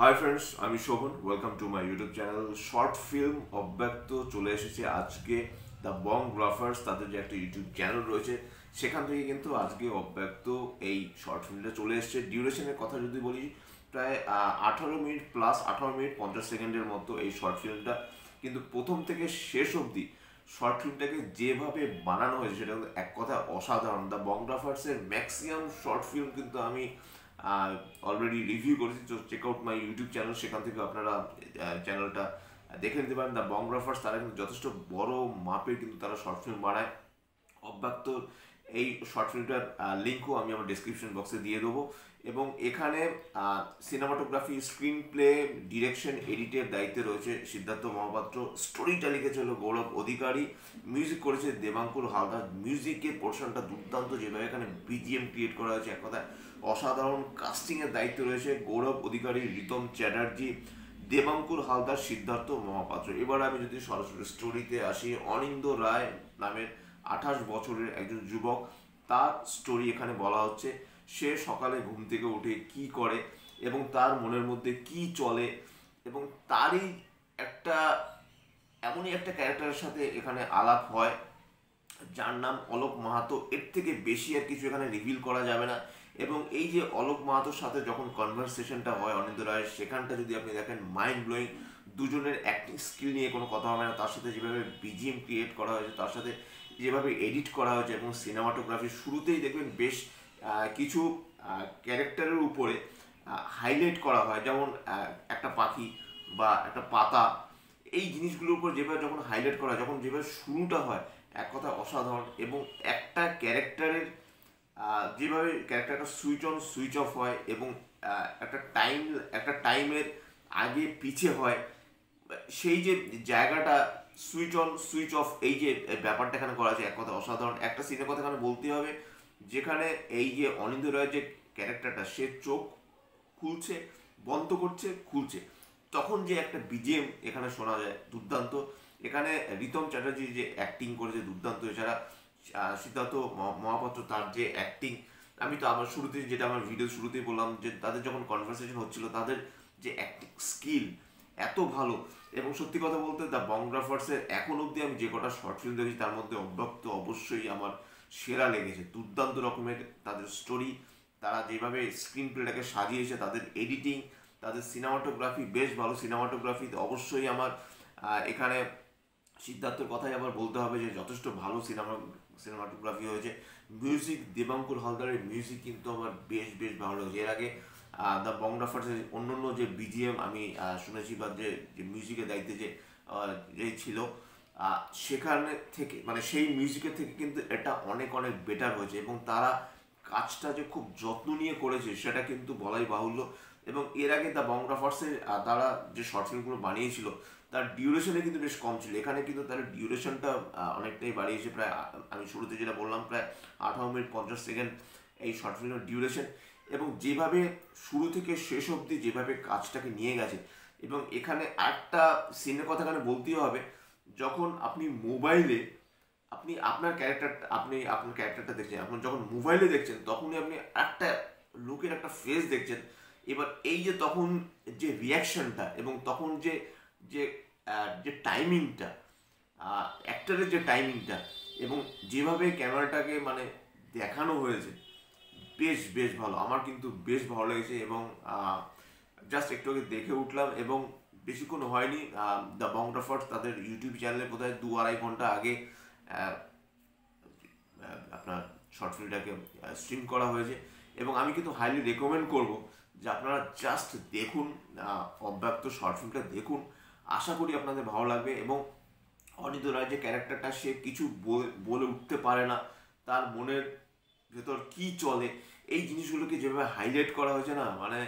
High friends, আমি Shovan. Welcome to my YouTube channel. Short film Obyakto চলে এসেছে আজকে। দ্য বং গ্রাফার্স তাদের যে একটা ইউটিউব চ্যানেল রয়েছে সেখান থেকে কিন্তু আজকে অব্যক্ত এই শর্ট ফিল্মটা চলে এসেছে। ডিউরেশনের কথা যদি বলি, প্রায় 18 মিনিট প্লাস 18 মিনিট 50 সেকেন্ডের মতো এই শর্ট ফিল্মটা। কিন্তু প্রথম থেকে শেষ অবধি শর্ট ফিল্মটাকে যেভাবে বানানো হয়েছে সেটা কিন্তু এক কথা অসাধারণ। দ্য বং গ্রাফার্সের ম্যাক্সিমাম শর্ট ফিল্ম কিন্তু আমি অলরেডি রিভিউ করেছি। তো check out my YouTube channel, সেখান থেকে আপনারা চ্যানেলটা দেখে নিতে পারেন। দ্য বং গ্রাফার্স তারা কিন্তু যথেষ্ট বড় মাপের কিন্তু তারা শর্ট ফিল্ম বানায়। অব্যক্ত এই শর্ট ফিল্মটার লিঙ্কও আমি আমার ডিসক্রিপশন বক্সে দিয়ে দেবো। এবং এখানে সিনেমাটোগ্রাফি, স্ক্রিন প্লে, ডিরেকশন, এডিটের দায়িত্বে রয়েছে সিদ্ধার্থ মহাপাত্র। স্টোরিটা লিখেছে হলো গৌরব অধিকারী, মিউজিক করেছে দেবাঙ্কুর হালদার। মিউজিকের পোর্শনটা দুর্দান্ত, যেভাবে এখানে বিজিএম ক্রিয়েট করা হয়েছে এক কথায় অসাধারণ। কাস্টিংয়ের দায়িত্ব রয়েছে গৌরব অধিকারী, রিতম চ্যাটার্জি, দেবাঙ্কুর হালদার, সিদ্ধার্থ মহাপাত্র। এবার আমি যদি সরাসরি স্টোরিতে আসি, অনিন্দ রায় নামের 28 বছরের একজন যুবক, তার স্টোরি এখানে বলা হচ্ছে। সে সকালে ঘুম থেকে উঠে কি করে এবং তার মনের মধ্যে কি চলে, এবং তারই একটা এমনই একটা ক্যারেক্টারের সাথে এখানে আলাপ হয় যার নাম অলোক মাহাতো। এর থেকে বেশি আর কিছু এখানে রিভিল করা যাবে না। এবং এই যে অলোক মাহাতোর সাথে যখন কনভারসেশনটা হয় অনিন্দ রায়ের, সেখানটা যদি আপনি দেখেন মাইন্ড ব্লোয়িং। দুজনের অ্যাক্টিং স্কিল নিয়ে কোনো কথা হবে না। তার সাথে যেভাবে বিজিএম ক্রিয়েট করা হয়েছে, তার সাথে যেভাবে এডিট করা হয়েছে, এবং সিনেমাটোগ্রাফি শুরুতেই দেখবেন বেশ কিছু ক্যারেক্টারের উপরে হাইলাইট করা হয়, যেমন একটা পাখি বা একটা পাতা। এই জিনিসগুলোর উপর যেভাবে যখন হাইলাইট করা হয়, যখন যেভাবে শুরুটা হয়, এক কথা অসাধারণ। এবং একটা ক্যারেক্টারের যেভাবে ক্যারেক্টারটা সুইচ অন সুইচ অফ হয়, এবং একটা টাইমের আগে পিছে হয়, সেই যে জায়গাটা সুইচ অন সুইচ অফ, এই যে ব্যাপারটা এখানে করা আছে এক কথা অসাধারণ। একটা সিনের কথা এখানে বলতে হবে, যেখানে এই যে অনিন্দ রায়ের যে ক্যারেক্টারটা, সে চোখ খুলছে, বন্ধ করছে, খুলছে, তখন যে একটা বিজিএম এখানে শোনা যায় দুর্দান্ত। এখানে রিতম চ্যাটার্জি যে অ্যাক্টিং করেছে দুর্দান্ত। এছাড়া সিদ্ধার্থ মহাপাত্র, তার যে অ্যাক্টিং, আমি তো আমার শুরুতেই, যেটা আমার ভিডিও শুরুতেই বললাম, যে তাদের যখন কনভারসেশন হচ্ছিল, তাদের যে অ্যাক্টিং স্কিল এত ভালো। এবং সত্যি কথা বলতে, দ্য বং গ্রাফার্সের এখন অবধি আমি যে কটা শর্ট ফিল্ম দেখেছি তার মধ্যে অব্যক্ত অবশ্যই আমার সেরা লেগেছে। দুর্দান্ত রকমের তাদের স্টোরি, তারা যেভাবে স্ক্রিন প্লেটাকে সাজিয়েছে, তাদের এডিটিং, তাদের সিনেমাটোগ্রাফি বেশ ভালো। সিনেমাটোগ্রাফি অবশ্যই আমার এখানে সিদ্ধার্থের কথাই আবার বলতে হবে যে যথেষ্ট ভালো সিনেমাটোগ্রাফি হয়েছে। মিউজিক, দেবাঙ্কুর হালদারের মিউজিক কিন্তু আমার বেশ বেশ ভালো লেগেছে। এর আগে দ্য বং গ্রাফার্সের অন্য যে বিজিএম আমি শুনেছি, বা যে মিউজিকের দায়িত্বে যে ছিল, সেখানে থেকে, মানে সেই মিউজিকের থেকে কিন্তু এটা অনেক অনেক বেটার হয়েছে। এবং তারা কাজটা যে খুব যত্ন নিয়ে করেছে সেটা কিন্তু বলাই বাহুল্য। এবং এর আগে দ্য বং গ্রাফার্সের তারা যে শর্ট ফিল্মগুলো বানিয়েছিল, তার ডিউরেশনে কিন্তু বেশ কম ছিল। এখানে কিন্তু তার ডিউরেশনটা অনেকটাই বাড়িয়েছে। প্রায় আমি শুরুতে যেটা বললাম, প্রায় 18 মিনিট 50 সেকেন্ড এই শর্ট ফিল্মের ডিউরেশন। এবং যেভাবে শুরু থেকে শেষ অবধি যেভাবে কাজটাকে নিয়ে গেছে। এবং এখানে একটা সিনের কথা এখানে বলতেই হবে, যখন আপনি মোবাইলে আপনার ক্যারেক্টারটা দেখছেন, আপনি যখন মোবাইলে দেখছেন, তখনই আপনি একটা লোকের একটা ফেস দেখছেন। এবার এই যে তখন যে রিয়াকশনটা, এবং তখন যে যে যে টাইমিংটা, অ্যাক্টরের যে টাইমিংটা, এবং যেভাবে ক্যামেরাটাকে মানে দেখানো হয়েছে, বেশ বেশ ভালো। আমার কিন্তু বেশ ভালো লেগেছে। এবং জাস্ট একটু আগে দেখে উঠলাম, এবং বেশিক্ষণ হয়নি। দ্য বং গ্রাফার্স তাদের ইউটিউব চ্যানেলে বোধহয় 2-2.5 ঘন্টা আগে আপনার শর্ট ফিল্মটাকে স্ট্রিম করা হয়েছে। এবং আমি কিন্তু হাইলি রেকমেন্ড করব যে আপনারা জাস্ট দেখুন, অব্যক্ত শর্ট ফিল্মটা দেখুন। আশা করি আপনাদের ভালো লাগবে। এবং অনিন্দ রায় যে ক্যারেক্টারটা, সে কিছু বলে উঠতে পারে না, তার মনের ভেতর কি চলে, এই জিনিসগুলোকে যেভাবে হাইলাইট করা হয়েছে না, মানে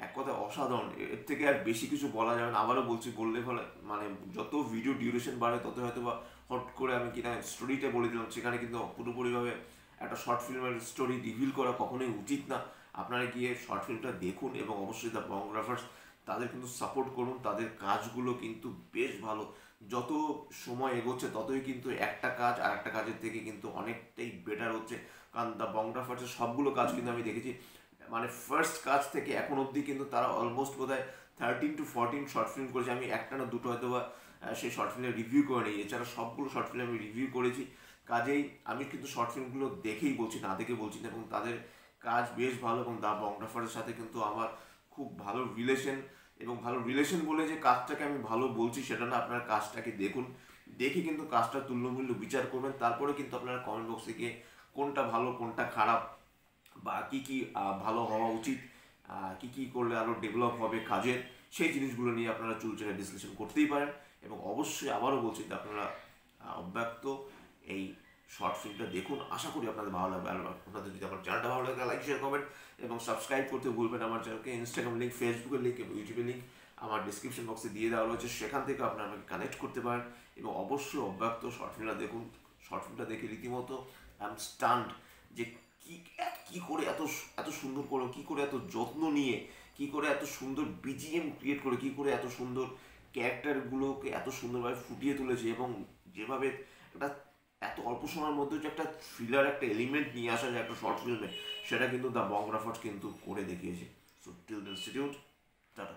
এক কথা অসাধারণ। এর থেকে আর বেশি কিছু বলা যাবে না। আবারও বলছি, বললে ফলে মানে যত ভিডিও ডিউরেশন বাড়ে, তত হয়তো বা হট করে আমি কিনা স্টোরিটা বলে দিলাম। সেখানে কিন্তু পুরোপুরিভাবে একটা শর্ট ফিল্মের স্টোরি রিভিল করা কখনোই উচিত না। আপনারা গিয়ে শর্ট ফিল্মটা দেখুন, এবং অবশ্যই দ্য বং গ্রাফার্স তাদের কিন্তু সাপোর্ট করুন। তাদের কাজগুলো কিন্তু বেশ ভালো। যত সময় এগোচ্ছে ততই কিন্তু একটা কাজ আর একটা কাজের থেকে কিন্তু অনেকটাই বেটার হচ্ছে। কারণ দ্য বং গ্রাফার্সের সবগুলো কাজ কিন্তু আমি দেখেছি, মানে ফার্স্ট কাজ থেকে এখন অবধি কিন্তু তারা অলমোস্ট বোধহয় 13 to 14 শর্ট ফিল্ম করেছে। আমি একটা না দুটো হয়তো বা সেই শর্ট ফিল্মের রিভিউ করে নিই, এছাড়া সবগুলো শর্ট ফিল্ম আমি রিভিউ করেছি। কাজেই আমি কিন্তু শর্ট ফিল্মগুলো দেখেই বলছি, না দেখে বলছি না, এবং তাদের কাজ বেশ ভালো। এবং দ্য বংগ্রাফারের সাথে কিন্তু আমার খুব ভালো রিলেশন, এবং ভালো রিলেশন বলে যে কাজটাকে আমি ভালো বলছি সেটা না, আপনারা কাজটাকে দেখুন, দেখে কিন্তু কাজটা তুল্যমূল্য বিচার করবেন। তারপরে কিন্তু আপনারা কমেন্ট বক্সে গিয়ে কোনটা ভালো কোনটা খারাপ বা কী কী ভালো হওয়া উচিত, কী কী করলে আরও ডেভেলপ হবে কাজের, সেই জিনিসগুলো নিয়ে আপনারা চুলচেরা ডিসকাশন করতেই পারেন। এবং অবশ্যই আবারও বলছি যে আপনারা অব্যক্ত এই শর্ট ফিল্মটা দেখুন, আশা করি আপনাদের ভালো লাগবে। আর আপনাদের যদি আমার চ্যানেলটা ভালো লাগে লাইক শেয়ার কমেন্ট এবং সাবস্ক্রাইব করতে ভুলবেন আমার চ্যানেলকে। ইনস্টাগ্রাম লিঙ্ক, ফেসবুকের লিঙ্ক এবং ইউটিউবের লিঙ্ক আমার ডিসক্রিপশন বক্সে দিয়ে দেওয়া রয়েছে, সেখান থেকে আপনারা আমাকে কানেক্ট করতে পারেন। এবং অবশ্যই অব্যক্ত শর্ট ফিল্মটা দেখুন, শর্ট ফিল্মটা দেখে রীতিমতো আই এম স্টান্ড যে কি কি করে এত এত সুন্দর করলো, কি করে এত যত্ন নিয়ে, কি করে এত সুন্দর বিজিএম ক্রিয়েট করে, কি করে এত সুন্দর ক্যারেক্টারগুলোকে এত সুন্দরভাবে ফুটিয়ে তুলেছে, এবং যেভাবে একটা এত অল্প সময়ের মধ্যে যে একটা থ্রিলার একটা এলিমেন্ট নিয়ে আসা যায় একটা শর্ট ফিল্মে, সেটা কিন্তু দ্য বংগ্রাফার্স কিন্তু করে দেখিয়েছে। So till institute, tata.